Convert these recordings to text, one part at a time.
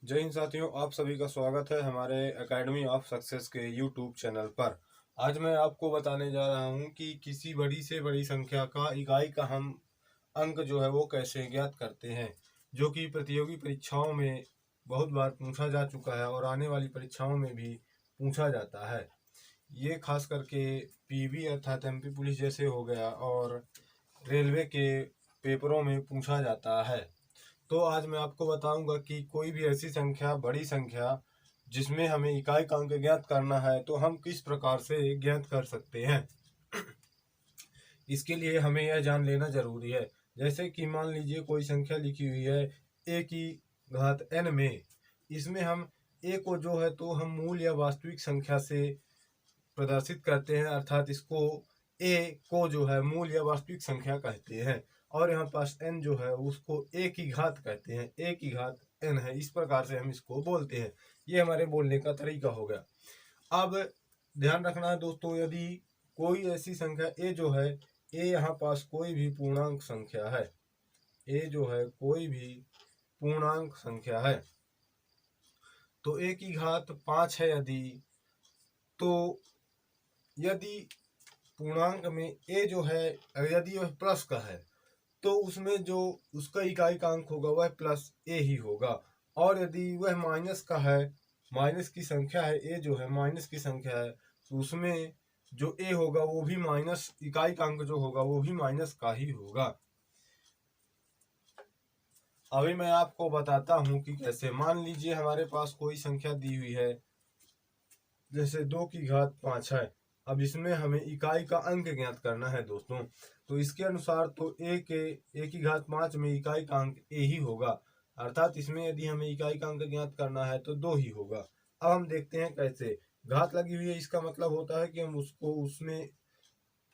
जय हिंद साथियों, आप सभी का स्वागत है हमारे एकेडमी ऑफ सक्सेस के यूट्यूब चैनल पर। आज मैं आपको बताने जा रहा हूं कि किसी बड़ी से बड़ी संख्या का इकाई का हम अंक जो है वो कैसे ज्ञात करते हैं, जो कि प्रतियोगी परीक्षाओं में बहुत बार पूछा जा चुका है और आने वाली परीक्षाओं में भी पूछा जाता है। ये खास करके पीबी अर्थात एमपी पुलिस जैसे हो गया और रेलवे के पेपरों में पूछा जाता है। तो आज मैं आपको बताऊंगा कि कोई भी ऐसी संख्या, बड़ी संख्या जिसमें हमें इकाई का अंक ज्ञात करना है तो हम किस प्रकार से ज्ञात कर सकते हैं। इसके लिए हमें यह जान लेना जरूरी है। जैसे कि मान लीजिए कोई संख्या लिखी हुई है ए की घात n में। इसमें हम ए को जो है तो हम मूल या वास्तविक संख्या से प्रदर्शित करते हैं, अर्थात इसको ए को जो है मूल या वास्तविक संख्या कहते हैं। और यहाँ पास n जो है उसको ए की घात कहते हैं, ए की घात n है। इस प्रकार से हम इसको बोलते हैं। ये हमारे बोलने का तरीका हो गया। अब ध्यान रखना है दोस्तों, यदि कोई ऐसी संख्या ए जो है, ए यहाँ पास कोई भी पूर्णांक संख्या है, ए जो है कोई भी पूर्णांक संख्या है, तो ए की घात 5 है तो यदि पूर्णांक में ए जो है यदि वह प्लस का है तो उसमें जो उसका इकाई का अंक होगा वह प्लस ए ही होगा। और यदि वह माइनस का है, माइनस की संख्या है, ए जो है माइनस की संख्या है, तो उसमें जो ए होगा वो भी माइनस, इकाई का अंक जो होगा वो भी माइनस का ही होगा। अभी मैं आपको बताता हूं कि कैसे। मान लीजिए हमारे पास कोई संख्या दी हुई है, जैसे 2 की घात 5 है। अब इसमें हमें इकाई का अंक ज्ञात करना है दोस्तों। तो इसके अनुसार तो ए की घात 5 में इकाई का अंक ए ही होगा, अर्थात इसमें यदि हमें इकाई का अंक ज्ञात करना है तो 2 ही होगा। अब हम देखते हैं कैसे। घात लगी हुई है, इसका मतलब होता है कि हम उसको उसमें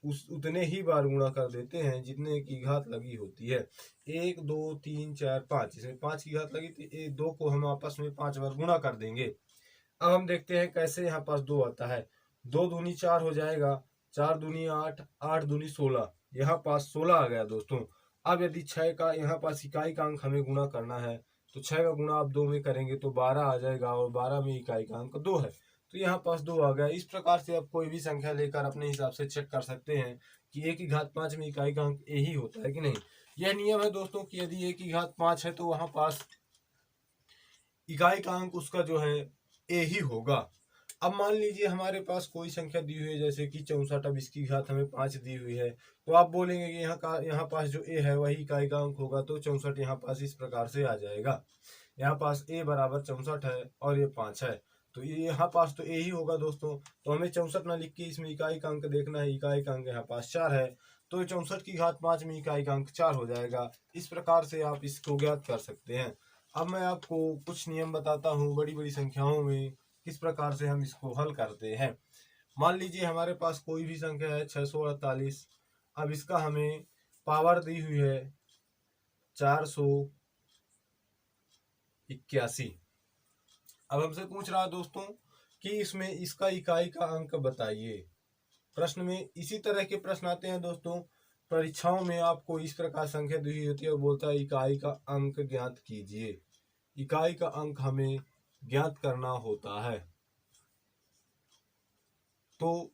उतने ही बार गुणा कर देते हैं जितने की घात लगी होती है। 1 2 3 4 5, इसमें 5 की घात लगी थी, 2 को हम आपस में 5 बार गुणा कर देंगे। अब हम देखते हैं कैसे। यहाँ पास 2 आता है, 2 दूनी 4 हो जाएगा, 4 दूनी 8, 8 दूनी 16, यहाँ पास 16 आ गया दोस्तों। अब यदि 6 का यहाँ पास इकाई का अंक हमें गुणा करना है तो 6 का गुणा आप 2 में करेंगे तो 12 आ जाएगा, और 12 में इकाई का अंक 2 है तो यहाँ पास 2 आ गया। इस प्रकार से आप कोई भी संख्या लेकर अपने हिसाब से चेक कर सकते हैं कि ए की घात 5 में इकाई का अंक ए ही होता है कि नहीं। यह नियम है दोस्तों कि यदि ए की घात 5 है तो वहां पास इकाई का अंक उसका जो है ए ही होगा। अब मान लीजिए हमारे पास कोई संख्या दी हुई है, जैसे कि 64। अब इसकी घात हमें 5 दी हुई है, तो आप बोलेंगे कि यहाँ पास जो ए है वही इकाई का अंक होगा, तो 64 यहाँ पास इस प्रकार से आ जाएगा। यहाँ पास ए बराबर 64 है और ये 5 है, तो ये यहाँ पास तो ए ही होगा दोस्तों। तो हमें 64 ना लिख के इसमें इकाई का अंक देखना है। इकाई का अंक यहाँ पास 4 है, तो 64 की घात 5 में इकाई का अंक 4 हो जाएगा। इस प्रकार से आप इसको ज्ञात कर सकते हैं। अब मैं आपको कुछ नियम बताता हूँ बड़ी बड़ी संख्याओं में किस प्रकार से हम इसको हल करते हैं। मान लीजिए हमारे पास कोई भी संख्या है 648। अब इसका हमें पावर दी हुई है 481। अब हमसे पूछ रहा है दोस्तों कि इसमें इसका इकाई का अंक बताइए। प्रश्न में इसी तरह के प्रश्न आते हैं दोस्तों परीक्षाओं में। आपको इस प्रकार संख्या दी हुई होती है और बोलता है इकाई का अंक ज्ञात कीजिए। इकाई का अंक हमें ज्ञात करना होता है, तो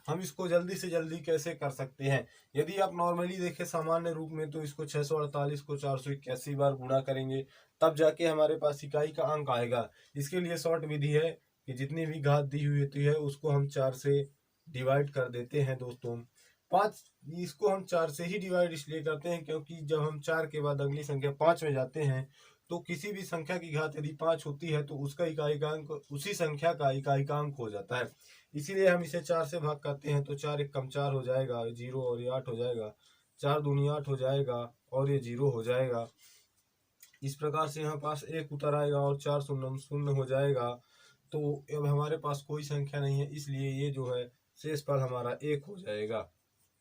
हम इसको जल्दी से जल्दी कैसे कर सकते हैं। यदि आप नॉर्मली देखें सामान्य रूप में तो इसको 648 को 481 बार गुणा करेंगे तब जाके हमारे पास इकाई का अंक आएगा। इसके लिए शॉर्ट विधि है कि जितनी भी घात दी हुई होती है उसको हम 4 से डिवाइड कर देते हैं दोस्तों। 5, इसको हम 4 से ही डिवाइड इसलिए करते हैं क्योंकि जब हम 4 के बाद अगली संख्या 5 में जाते हैं तो किसी भी संख्या की घात यदि 5 होती है तो उसका इकाई का अंक उसी संख्या का इकाई का अंक हो जाता है। इसीलिए हम इसे 4 से भाग करते हैं तो 4 एक कम 4 हो जाएगा, 0 और ये 8 हो जाएगा, 4 दूनी 8 हो जाएगा और ये 0 हो जाएगा। इस प्रकार से यहाँ पास 1 उतर आएगा और 4 शून्य शून्य हो जाएगा। तो अब हमारे पास कोई संख्या नहीं है, इसलिए ये जो है शेष फल हमारा 1 हो जाएगा।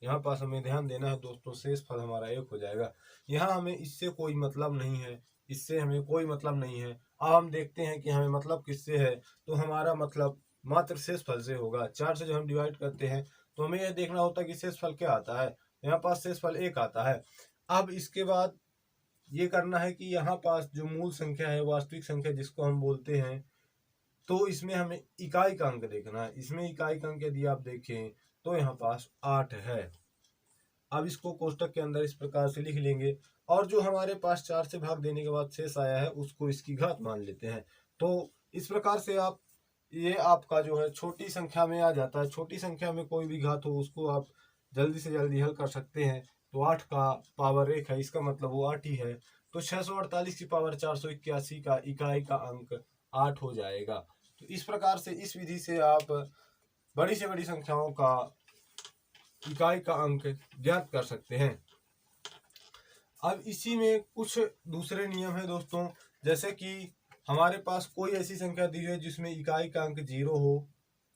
यहाँ पास हमें ध्यान देना है दोस्तों, शेष फल हमारा 1 हो जाएगा। यहाँ हमें इससे कोई मतलब नहीं है, इससे हमें कोई मतलब नहीं है। अब हम देखते हैं कि हमें मतलब किससे है, तो हमारा मतलब मात्र शेष फल से होगा। 4 से जब हम डिवाइड करते हैं तो हमें यह देखना होता है कि शेष फल क्या आता है। यहाँ पास शेष फल 1 आता है। अब इसके बाद ये करना है कि यहाँ पास जो मूल संख्या है, वास्तविक संख्या जिसको हम बोलते हैं, तो इसमें हमें इकाई का अंक देखना है। इसमें इकाई का अंक यदि आप देखें तो यहाँ पास 8 है। अब इसको कोष्टक के अंदर इस प्रकार से लिख लेंगे, और जो हमारे पास 4 से भाग देने के बाद शेष आया है उसको इसकी घात मान लेते हैं। तो इस प्रकार से आप, ये आपका जो है छोटी संख्या में आ जाता है। छोटी संख्या में कोई भी घात हो उसको आप जल्दी से जल्दी हल कर सकते हैं। तो 8 का पावर 1 है, इसका मतलब वो 8 ही है। तो 648 की पावर 481 का इकाई का अंक 8 हो जाएगा। तो इस प्रकार से, इस विधि से आप बड़ी से बड़ी संख्याओं का इकाई का अंक ज्ञात कर सकते हैं। अब इसी में कुछ दूसरे नियम है दोस्तों, जैसे कि हमारे पास कोई ऐसी संख्या दी हुई है जिसमें इकाई का अंक 0 हो,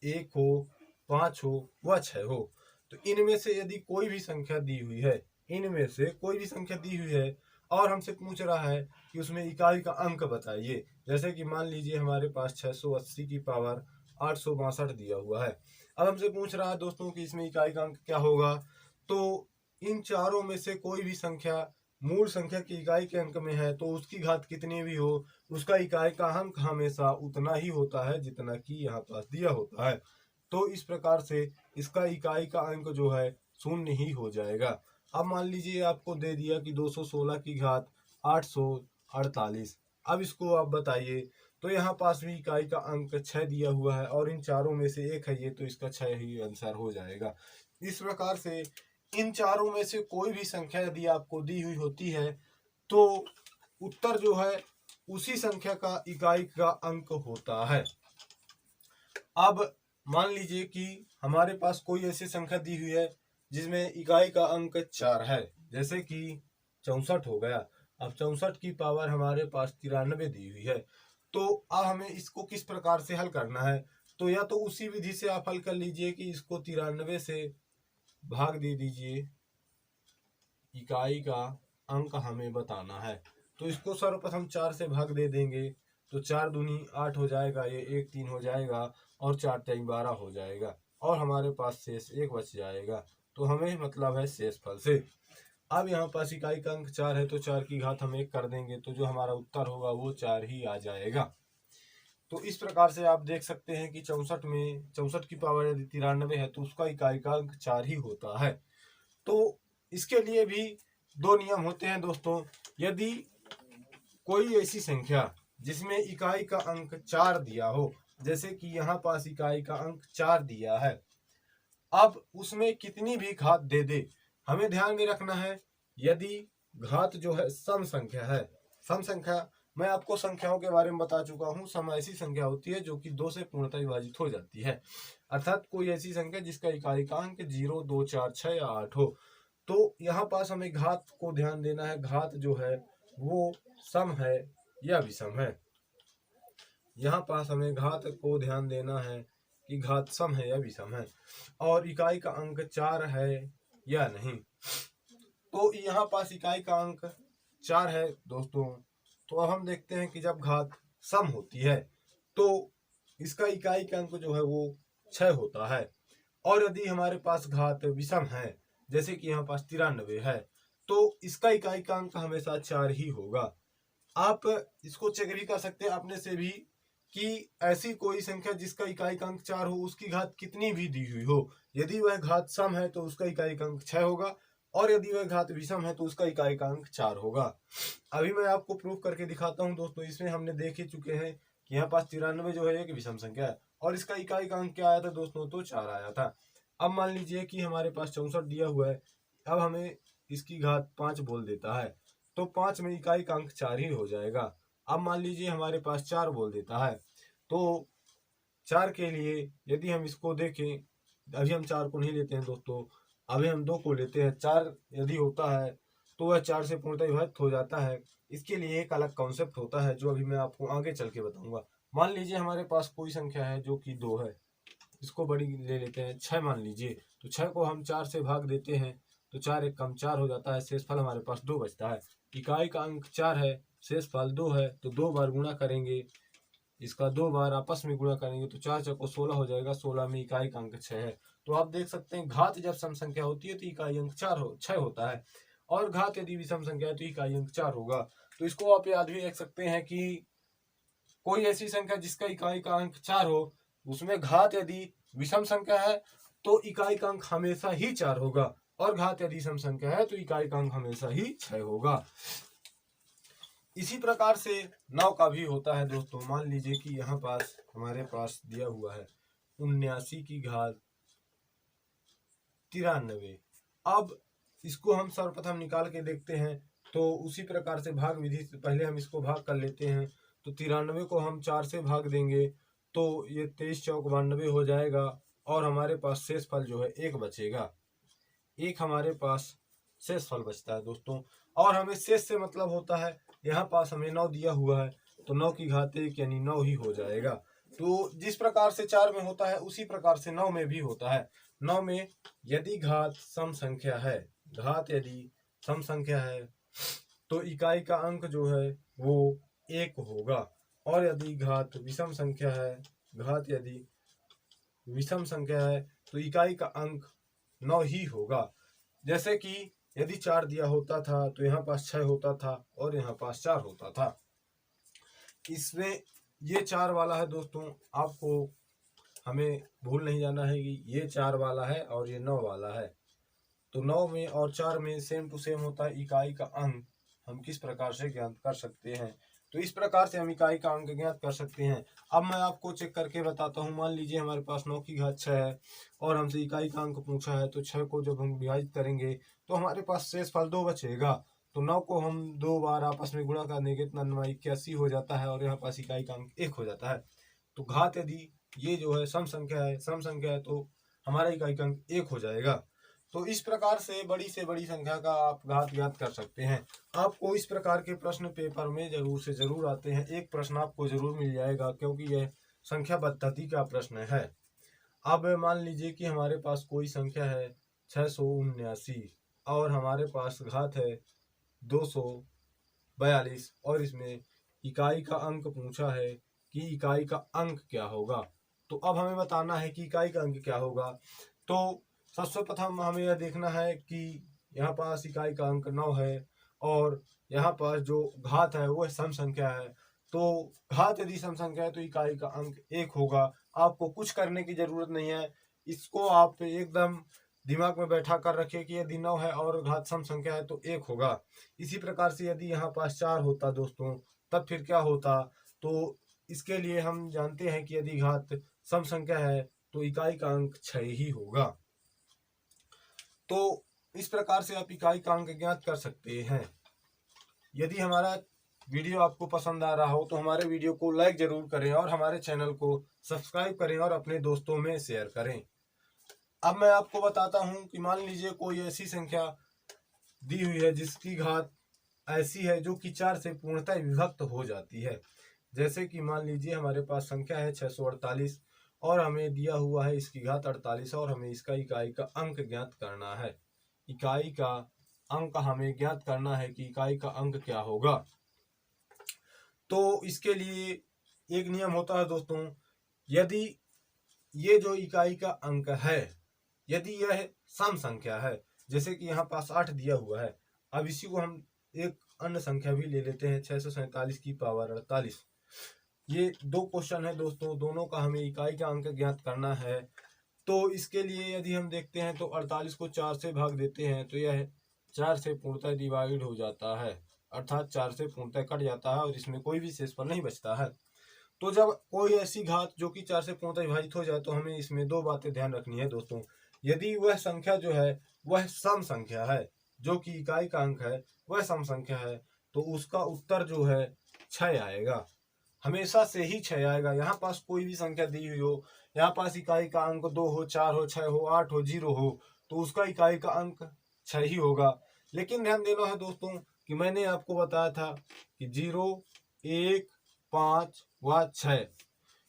1 हो, 5 हो व 6 हो। तो इनमें से यदि कोई भी संख्या दी हुई है, इनमें से कोई भी संख्या दी हुई है और हमसे पूछ रहा है कि उसमें इकाई का अंक बताइए। जैसे कि मान लीजिए हमारे पास 680 की पावर 862 दिया हुआ है। अब हमसे पूछ रहा है दोस्तों कि इसमें इकाई का अंक क्या होगा। तो इन चारों में से कोई भी संख्या मूल संख्या की इकाई के अंक में है तो उसकी घात कितनी भी हो, उसका इकाई का अंक हमेशा उतना ही होता है जितना कि यहाँ पास दिया होता है। तो इस प्रकार से इसका इकाई का अंक जो है 0 ही हो जाएगा। अब मान लीजिए आपको दे दिया कि 216 की घात 848। अब इसको आप बताइए। तो यहाँ पास भी इकाई का अंक 6 दिया हुआ है और इन चारों में से एक है ये, तो इसका 6 ही आंसर हो जाएगा। इस प्रकार से इन चारों में से कोई भी संख्या यदि आपको दी हुई होती है तो उत्तर जो है उसी संख्या का इकाई का अंक होता है। अब मान लीजिए कि हमारे पास कोई ऐसी संख्या दी हुई है जिसमें इकाई का अंक 4 है, जैसे कि 64 हो गया। अब 64 की पावर हमारे पास 93 दी हुई है। तो अब हमें इसको किस प्रकार से हल करना है। तो या तो उसी विधि से आप हल कर लीजिए कि इसको 93 से भाग दे दीजिए, इकाई का अंक हमें बताना है। तो इसको सर्वप्रथम 4 से भाग दे देंगे तो 4 दूनी 8 हो जाएगा, ये 1 3 हो जाएगा और 4 3 12 हो जाएगा और हमारे पास शेष 1 बच जाएगा। तो हमें मतलब है शेष फल से। अब यहाँ पास इकाई का अंक 4 है तो 4 की घात हम 1 कर देंगे तो जो हमारा उत्तर होगा वो 4 ही आ जाएगा। तो इस प्रकार से आप देख सकते हैं कि 64 में 64 की पावर यदि 93 है तो उसका इकाई का अंक 4 ही होता है। तो इसके लिए भी दो नियम होते हैं दोस्तों। यदि कोई ऐसी संख्या जिसमें इकाई का अंक 4 दिया हो, जैसे कि यहाँ पास इकाई का अंक 4 दिया है, अब उसमें कितनी भी घात दे दे, हमें ध्यान में रखना है यदि घात जो है सम संख्या है। सम संख्या, मैं आपको संख्याओं के बारे में बता चुका हूँ। सम ऐसी संख्या होती है जो कि 2 से पूर्णतः विभाजित हो जाती है, अर्थात कोई ऐसी संख्या जिसका इकाई का अंक 0 2 4 6 या 8 हो। तो यहाँ पास हमें घात को ध्यान देना है, घात जो है वो सम है या विषम है। यहाँ पास हमें घात को ध्यान देना है कि घात सम है या विषम है और इकाई का अंक 4 है या नहीं। तो यहाँ पास इकाई का अंक 4 है दोस्तों। तो अब हम देखते हैं कि जब घात सम होती है तो इसका इकाई का अंक जो है वो 6 होता है, और यदि हमारे पास घात विषम है जैसे कि यहाँ पास 93 है तो इसका इकाई का अंक हमेशा 4 ही होगा। आप इसको चेक भी कर सकते हैं अपने से भी कि ऐसी कोई संख्या जिसका इकाई का अंक 4 हो, उसकी घात कितनी भी दी हुई हो, यदि वह घात सम है तो उसका इकाई का अंक 6 होगा, और यदि वह घात विषम है तो उसका इकाई का अंक 4 होगा। अभी मैं आपको प्रूफ करके दिखाता हूं दोस्तों। इसमें हमने देख ही चुके हैं कि यहाँ पास 93 जो है एक विषम संख्या है और इसका इकाई का अंक क्या आया था दोस्तों, तो 4 आया था। अब मान लीजिए कि हमारे पास 64 दिया हुआ है, अब हमें इसकी घात 5 बोल देता है तो 5 में इकाई का अंक 4 ही हो जाएगा। अब मान लीजिए हमारे पास 4 बोल देता है तो 4 के लिए यदि हम इसको देखें, अभी हम 4 को नहीं लेते हैं दोस्तों, अभी हम 2 को लेते हैं। 4 यदि होता है तो वह 4 से पूर्णतः विभाजित हो जाता है। इसके लिए एक अलग कॉन्सेप्ट होता है जो अभी मैं आपको आगे चल के बताऊंगा। मान लीजिए हमारे पास कोई संख्या है जो कि 2 है, इसको बड़ी ले लेते हैं 6 मान लीजिए। तो 6 को हम 4 से भाग देते हैं तो 4 एक कम 4 हो जाता है, शेषफल हमारे पास 2 बचता है। इकाई का अंक 4 है, शेषफल 2 है, तो 2 बार गुणा करेंगे, इसका 2 बार आपस में गुणा करेंगे तो 4 चौको 16 हो जाएगा। 16 में इकाई का अंक 6 है। तो आप देख सकते हैं घात जब सम संख्या होती है तो इकाई अंक 6 होता है और घात यदि विषम संख्या है तो इकाई अंक 4 होगा। तो इसको आप याद भी रख सकते हैं कि कोई ऐसी संख्या जिसका इकाई का अंक 4 हो, उसमें घात यदि विषम संख्या है तो इकाई का अंक हमेशा ही 4 होगा, और घात यदि सम संख्या है तो इकाई का अंक हमेशा ही 6 होगा। इसी प्रकार से 9 का भी होता है दोस्तों। मान लीजिए कि यहाँ पास हमारे पास दिया हुआ है 79 की घात 93। अब इसको हम सर्वप्रथम निकाल के देखते हैं। तो उसी प्रकार से भाग विधि से पहले हम इसको भाग कर लेते हैं। तो 93 को हम 4 से भाग देंगे तो ये 23 चौक 92 हो जाएगा, और हमारे पास शेष फल जो है 1 बचेगा। एक हमारे पास शेष फल बचता है दोस्तों। और हमें शेष से मतलब होता है, यहाँ पास हमें 9 दिया हुआ है तो 9 की घात 1 यानी 9 ही हो जाएगा। तो जिस प्रकार से 4 में होता है उसी प्रकार से 9 में भी होता है। 9 में यदि घात सम संख्या है, घात यदि सम संख्या है तो इकाई का अंक जो है वो 1 होगा, और यदि घात विषम संख्या है, घात यदि विषम संख्या है तो इकाई का अंक 9 ही होगा। जैसे कि यदि 4 दिया होता था तो यहाँ पास 6 होता था और यहाँ पास 4 होता था। इसमें ये 4 वाला है दोस्तों, आपको हमें भूल नहीं जाना है कि ये 4 वाला है और ये 9 वाला है। तो 9 में और 4 में सेम टू सेम होता है इकाई का अंक। हम किस प्रकार से ज्ञात कर सकते हैं, तो इस प्रकार से हम इकाई का अंक ज्ञात कर सकते हैं। अब मैं आपको चेक करके बताता हूँ। मान लीजिए हमारे पास 9 की घात 6 है और हमसे इकाई का अंक पूछा है, तो 6 को जब हम विभाजित करेंगे तो हमारे पास शेष फल 2 बचेगा। तो 9 को हम 2 बार आपस में गुणा कर देंगे तो 9 81 हो जाता है, और यहाँ पास इकाई का अंक 1 हो जाता है। तो घात यदि ये जो है सम संख्या है तो हमारा इकाई का अंक 1 हो जाएगा। तो इस प्रकार से बड़ी संख्या का आप घात ज्ञात कर सकते हैं। आपको इस प्रकार के प्रश्न पेपर में जरूर से जरूर आते हैं। एक प्रश्न आपको जरूर मिल जाएगा, क्योंकि यह संख्या पद्धति का प्रश्न है। अब मान लीजिए कि हमारे पास कोई संख्या है 679 और हमारे पास घात है 242, और इसमें इकाई का अंक पूछा है कि इकाई का अंक क्या होगा। तो अब हमें बताना है कि इकाई का अंक क्या होगा। तो सबसे प्रथम हमें यह देखना है कि यहाँ पास इकाई का अंक 9 है और यहाँ पास जो घात है वो सम संख्या है। तो घात यदि सम संख्या है तो इकाई का अंक 1 होगा। आपको कुछ करने की जरूरत नहीं है, इसको आप एकदम दिमाग में बैठा कर रखिए कि यदि 9 है और घात सम संख्या है तो 1 होगा। इसी प्रकार से यदि यहाँ पास 4 होता दोस्तों तब फिर क्या होता। तो इसके लिए हम जानते हैं कि यदि घात सम संख्या है तो इकाई का अंक 6 ही होगा। तो इस प्रकार से आप इकाई का अंक ज्ञात कर सकते हैं। यदि हमारा वीडियो आपको पसंद आ रहा हो तो हमारे वीडियो को लाइक जरूर करें और हमारे चैनल को सब्सक्राइब करें और अपने दोस्तों में शेयर करें। अब मैं आपको बताता हूं कि मान लीजिए कोई ऐसी संख्या दी हुई है जिसकी घात ऐसी है जो कि 4 से पूर्णतः विभक्त हो जाती है। जैसे कि मान लीजिए हमारे पास संख्या है 648 और हमें दिया हुआ है इसकी घात 48 और हमें इसका इकाई का अंक ज्ञात करना है। इकाई का अंक हमें ज्ञात करना है कि इकाई का अंक क्या होगा। तो इसके लिए एक नियम होता है दोस्तों, यदि ये जो इकाई का अंक है यदि यह सम संख्या है, जैसे कि यहाँ पास 8 दिया हुआ है। अब इसी को हम एक अन्य संख्या भी ले लेते हैं 647 की पावर 48। ये 2 क्वेश्चन है दोस्तों, दोनों का हमें इकाई का अंक ज्ञात करना है। तो इसके लिए यदि हम देखते हैं तो 48 को 4 से भाग देते हैं तो यह 4 से पूर्णतः डिवाइड हो जाता है, अर्थात 4 से पूर्णतः कट जाता है और इसमें कोई भी शेषफल नहीं बचता है। तो जब कोई ऐसी घात जो कि 4 से पूर्णतः विभाजित हो जाए तो हमें इसमें 2 बातें ध्यान रखनी है दोस्तों। यदि वह संख्या जो है वह सम संख्या है, जो कि इकाई का अंक है वह सम संख्या है, तो उसका उत्तर जो है 6 आएगा, हमेशा से ही 6 आएगा। यहाँ पास कोई भी संख्या दी हुई हो, यहाँ पास इकाई का अंक 2 हो, 4 हो, 6 हो, 8 हो, 0 हो, तो उसका इकाई का अंक 6 ही होगा। लेकिन ध्यान देना है दोस्तों कि मैंने आपको बताया था कि 0, 1, 5 व 6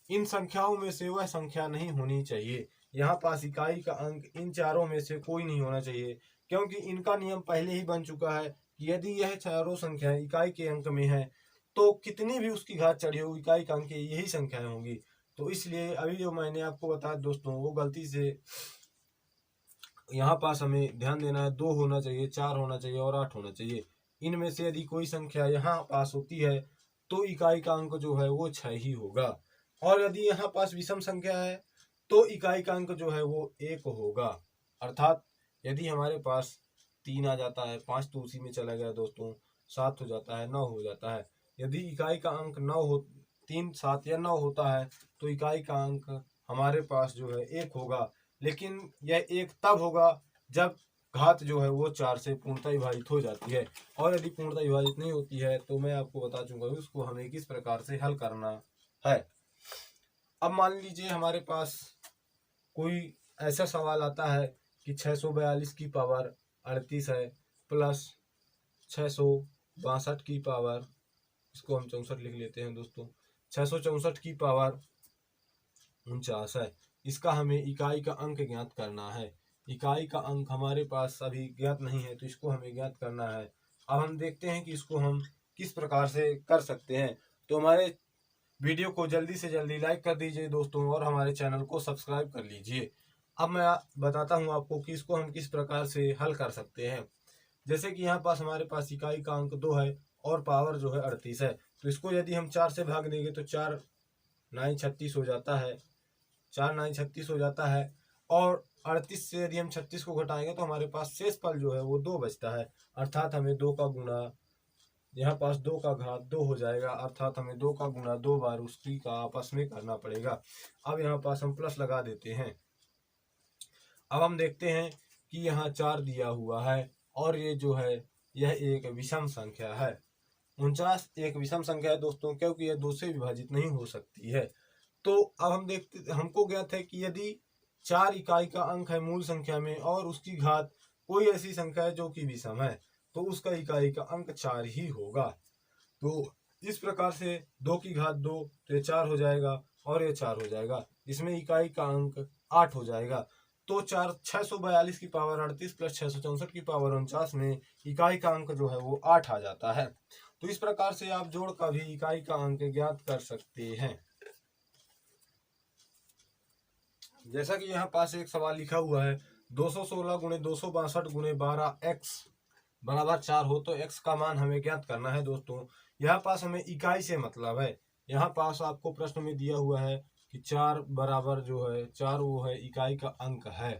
इन संख्याओं में से वह संख्या नहीं होनी चाहिए। यहाँ पास इकाई का अंक इन चारों में से कोई नहीं होना चाहिए, क्योंकि इनका नियम पहले ही बन चुका है कि यदि यह चारों संख्याएं इकाई के अंक में है तो कितनी भी उसकी घात चढ़ी हो इकाई का अंक यही संख्याएं होंगी। तो इसलिए अभी जो मैंने आपको बताया दोस्तों वो गलती से यहाँ पास हमें ध्यान देना है 2 होना चाहिए, 4 होना चाहिए और 8 होना चाहिए। इनमें से यदि कोई संख्या यहाँ पास होती है तो इकाई का अंक जो है वो 6 ही होगा। और यदि यहाँ पास विषम संख्या है तो इकाई का अंक जो है वो 1 होगा। अर्थात यदि हमारे पास 3 आ जाता है, 5 तो उसी में चला गया दोस्तों, 7 हो जाता है, 9 हो जाता है। यदि इकाई का अंक 9 हो, 3, 7 या 9 होता है तो इकाई का अंक हमारे पास जो है 1 होगा। लेकिन यह 1 तब होगा जब घात जो है वो 4 से पूर्णतः विभाजित हो जाती है। और यदि पूर्णतः विभाजित नहीं होती है तो मैं आपको बता चुका हूँ उसको हमें किस प्रकार से हल करना है। अब मान लीजिए हमारे पास कोई ऐसा सवाल आता है कि 642 की पावर 38 है प्लस 662 की पावर, इसको हम 64 लिख लेते हैं दोस्तों, 664 की पावर 49 है। इसका हमें इकाई का अंक ज्ञात करना है। इकाई का अंक हमारे पास अभी ज्ञात नहीं है तो इसको हमें ज्ञात करना है। अब हम देखते हैं कि इसको हम किस प्रकार से कर सकते हैं। तो हमारे वीडियो को जल्दी से जल्दी लाइक कर दीजिए दोस्तों और हमारे चैनल को सब्सक्राइब कर लीजिए। अब मैं बताता हूं आपको कि इसको हम किस प्रकार से हल कर सकते हैं। जैसे कि यहाँ पास हमारे पास इकाई का अंक 2 है और पावर जो है 38 है, तो इसको यदि हम 4 से भाग देंगे तो 4 9 36 हो जाता है, 4 9 36 हो जाता है। और 38 से यदि हम 36 को घटाएंगे तो हमारे पास शेष फल जो है वो 2 बचता है। अर्थात हमें 2 का गुणा, यहाँ पास 2 का घात 2 हो जाएगा, अर्थात हमें 2 का गुणा 2 बार उसकी का आपस में करना पड़ेगा। अब यहाँ पास हम प्लस लगा देते हैं। अब हम देखते हैं कि यहाँ 4 दिया हुआ है और ये जो है यह एक विषम संख्या है। 49 एक विषम संख्या है दोस्तों, क्योंकि यह 2 से विभाजित नहीं हो सकती है। तो अब हम देखते, हमको ज्ञात है कि यदि 4 इकाई का अंक है मूल संख्या में और उसकी घात कोई ऐसी संख्या है जो कि विषम है तो उसका इकाई का अंक 4 ही होगा। तो इस प्रकार से 2 की घात 2 तो ये 4 हो जाएगा और ये 4 हो जाएगा। इसमें इकाई का अंक 8 हो जाएगा। तो 642 की पावर 38 प्लस 664 की पावर 49 में इकाई का अंक जो है वो 8 आ जाता है। तो इस प्रकार से आप जोड़ का भी इकाई का अंक ज्ञात कर सकते हैं। जैसा कि यहाँ पास एक सवाल लिखा हुआ है 216 गुणे 262 गुणे 12 x बराबर 4 हो तो x का मान हमें ज्ञात करना है दोस्तों। यहाँ पास हमें इकाई से मतलब है। यहाँ पास आपको प्रश्न में दिया हुआ है कि 4 बराबर जो है 4 वो है इकाई का अंक है।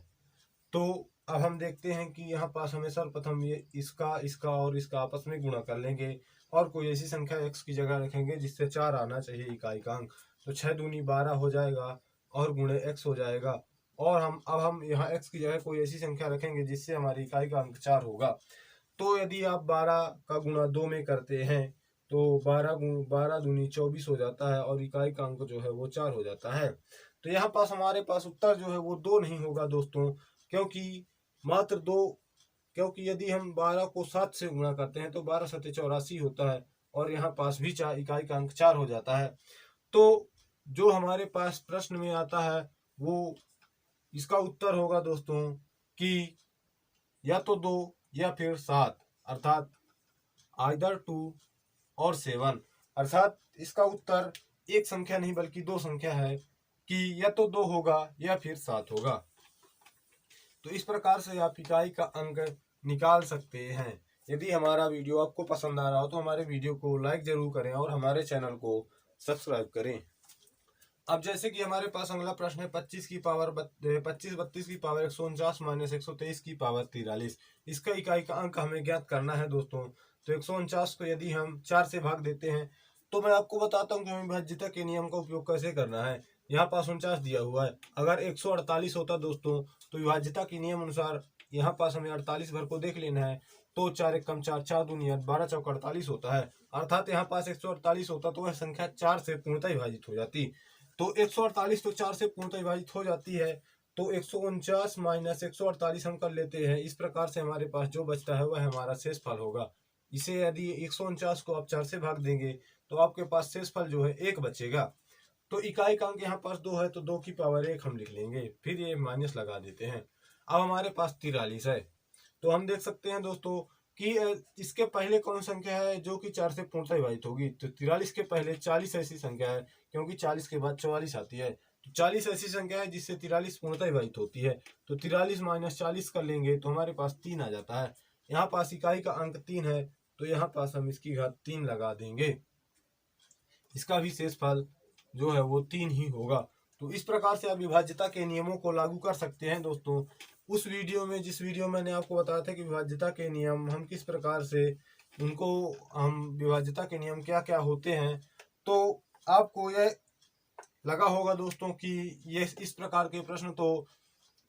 तो अब हम देखते हैं कि यहाँ पास हमें सर्वप्रथम ये इसका इसका और इसका आपस में गुणा कर लेंगे और कोई ऐसी संख्या x की जगह रखेंगे जिससे 4 आना चाहिए इकाई का अंक। तो 6 दूनी 12 हो जाएगा और गुणे x हो जाएगा। और हम यहाँ x की जगह कोई ऐसी संख्या रखेंगे जिससे हमारी इकाई का अंक 4 होगा। तो यदि आप 12 का गुणा 2 में करते हैं तो 12 दूनी 24 हो जाता है और इकाई का अंक जो है वो 4 हो जाता है। तो यहाँ पास हमारे पास उत्तर जो है वो 2 नहीं होगा दोस्तों, क्योंकि मात्र 2, क्योंकि यदि हम 12 को 7 से गुणा करते हैं तो 12 सत्ते 84 होता है और यहाँ पास भी 4 इकाई का अंक 4 हो जाता है। तो जो हमारे पास प्रश्न में आता है वो इसका उत्तर होगा दोस्तों कि या तो 2 या फिर 7, अर्थात आइदर 2 और 7। अर्थात इसका उत्तर एक संख्या नहीं बल्कि 2 संख्या है कि या तो 2 होगा या फिर 7 होगा। तो इस प्रकार से आप इकाई का अंक निकाल सकते हैं। यदि हमारा वीडियो आपको पसंद आ रहा हो तो हमारे वीडियो को लाइक जरूर करें और हमारे चैनल को सब्सक्राइब करें। अब जैसे कि हमारे पास अगला प्रश्न है 25 की पावर 32 की पावर 149 माइनस 123 की पावर 43। इसका इकाई का अंक हमें ज्ञात करना है दोस्तों। तो 149 को यदि हम 4 से भाग देते हैं तो मैं आपको बताता हूँ कि हमें विभाज्यता के नियम का उपयोग कैसे करना है। यहाँ पास 49 दिया हुआ है, अगर 148 होता दोस्तों तो विभाज्यता के नियम अनुसार यहाँ पास हमें 48 भर को देख लेना है। तो 4 एक कम 4, 4 दूनी 8, 12 चौक 48 होता है। अर्थात यहाँ पास 148 होता तो वह संख्या 4 से पूर्णतः विभाजित हो जाती। तो 148 तो 4 से पूर्णतः विभाजित हो जाती है। तो 149 माइनस 148 हम कर लेते हैं। इस प्रकार से हमारे पास जो बचता है वह हमारा शेष फल होगा। इसे यदि 149 को आप 4 से भाग देंगे तो आपके पास शेष फल जो है 1 बचेगा। तो इकाई का अंक यहाँ पास 2 है तो 2 की पावर 1 हम लिख लेंगे, फिर ये माइनस लगा देते हैं। अब हमारे पास 43 है। तो हम देख सकते हैं दोस्तों कि इसके पहले कौन संख्या है जो कि 4 से पूर्णतः विभाजित होगी। तो 43 के पहले 40 ऐसी संख्या है, क्योंकि 40 के बाद 44 आती है। तो 40 ऐसी संख्या है जिससे 43 पूर्णतः विभाजित होती है। तो 43 माइनस 40 कर लेंगे तो हमारे पास 3 आ जाता है। यहाँ पास इकाई का अंक 3 है तो यहाँ पास हम इसकी घात 3 लगा देंगे। इसका भी शेषफल जो है वो 3 ही होगा। तो इस प्रकार से आप विभाज्यता के नियमों को लागू कर सकते हैं दोस्तों। उस वीडियो में जिस वीडियो मैंने आपको बताया था कि विभाज्यता के नियम हम किस प्रकार से उनको हम विभाज्यता के नियम क्या क्या होते हैं, तो आपको यह लगा होगा दोस्तों कि ये इस प्रकार के प्रश्न तो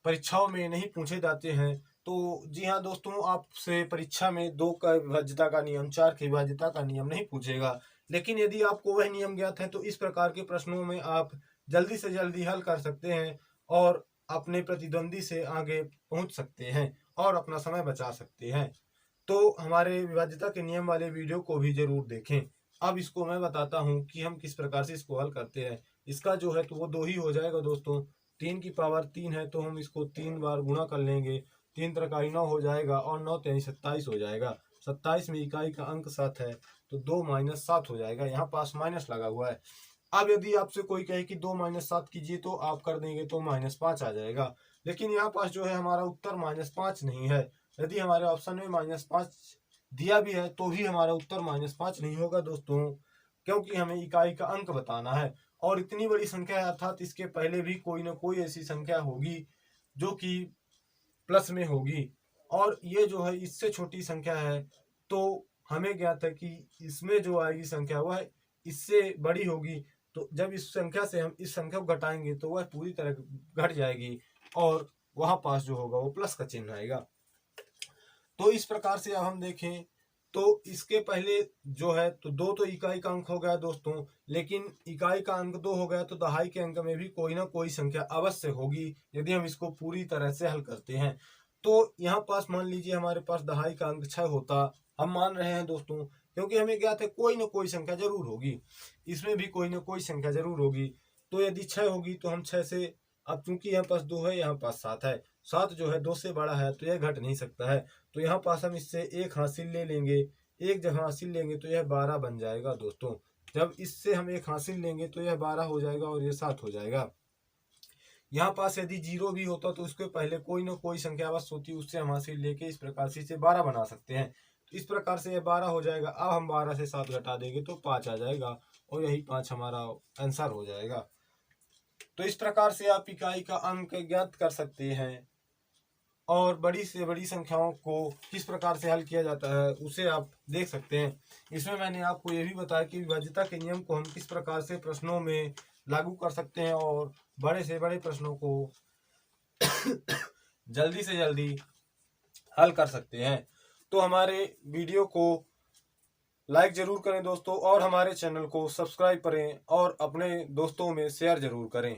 परीक्षाओं में नहीं पूछे जाते हैं। तो जी हाँ दोस्तों, आपसे परीक्षा में 2 का विभाज्यता का नियम, 4 की विभाज्यता का नियम नहीं पूछेगा, लेकिन यदि आपको वह नियम ज्ञात है तो इस प्रकार के प्रश्नों में आप जल्दी से जल्दी हल कर सकते हैं और अपने प्रतिद्वंदी से आगे पहुंच सकते हैं और अपना समय बचा सकते हैं। तो हमारे विभाज्यता के नियम वाले वीडियो को भी जरूर देखें। अब इसको मैं बताता हूँ कि हम किस प्रकार से इसको हल करते हैं। इसका जो है तो वो 2 ही हो जाएगा दोस्तों। 3 की पावर 3 है तो हम इसको 3 बार गुणा कर लेंगे। 3 त्रिकाई 9 हो जाएगा और 9 तेईं 27 हो जाएगा। 27 में इकाई का अंक 7 है तो 2 माइनस 7 हो जाएगा। यहाँ पास माइनस लगा हुआ है। अब यदि आपसे कोई कहे कि 2 माइनस 7 कीजिए तो आप कर देंगे तो -5 आ जाएगा। लेकिन यहाँ पास जो है हमारा उत्तर -5 नहीं है। यदि हमारे ऑप्शन में -5 दिया भी है तो भी हमारा उत्तर -5 नहीं होगा दोस्तों, क्योंकि हमें इकाई का अंक बताना है और इतनी बड़ी संख्या है अर्थात इसके पहले भी कोई ना कोई ऐसी संख्या होगी जो कि प्लस में होगी और ये जो है इससे छोटी संख्या है। तो हमें ज्ञात है कि इसमें जो आएगी संख्या वह इससे बड़ी होगी। तो जब इस संख्या से हम इस संख्या को घटाएंगे तो वह पूरी तरह घट जाएगी और वहां पास जो होगा वो प्लस का चिन्ह आएगा। तो इस प्रकार से अब हम देखें तो इसके पहले जो है तो 2 तो इकाई का अंक हो गया दोस्तों, लेकिन इकाई का अंक 2 हो गया तो दहाई के अंक में भी कोई ना कोई संख्या अवश्य होगी यदि हम इसको पूरी तरह से हल करते हैं। तो यहाँ पास मान लीजिए हमारे पास दहाई का अंक 6 होता, हम मान रहे हैं दोस्तों क्योंकि हमें ज्ञात है कोई ना कोई संख्या जरूर होगी, इसमें भी कोई ना कोई संख्या जरूर होगी। तो यदि 6 होगी तो हम 6 से, अब चूंकि यहाँ पास 2 है यहाँ पास 7 है, 7 जो है 2 से बड़ा है तो यह घट नहीं सकता है। तो यहाँ पास हम इससे 1 हासिल ले लेंगे, 1 जब हासिल लेंगे तो यह 12 बन जाएगा दोस्तों। जब इससे हम 1 हासिल लेंगे तो यह 12 हो जाएगा और यह 7 हो जाएगा। यहाँ पास यदि 0 भी होता तो उसके पहले कोई ना कोई संख्या अवश्य होती, उससे हम हासिल लेके इस प्रकार से इसे 12 बना सकते हैं। तो इस प्रकार से यह 12 हो जाएगा। अब हम 12 से 7 घटा देंगे तो 5 आ जाएगा और यही 5 हमारा आंसर हो जाएगा। तो इस प्रकार से आप इकाई का अंक ज्ञात कर सकते हैं और बड़ी से बड़ी संख्याओं को किस प्रकार से हल किया जाता है उसे आप देख सकते हैं। इसमें मैंने आपको ये भी बताया कि विभाज्यता के नियम को हम किस प्रकार से प्रश्नों में लागू कर सकते हैं और बड़े से बड़े प्रश्नों को जल्दी से जल्दी हल कर सकते हैं। तो हमारे वीडियो को लाइक जरूर करें दोस्तों और हमारे चैनल को सब्सक्राइब करें और अपने दोस्तों में शेयर जरूर करें।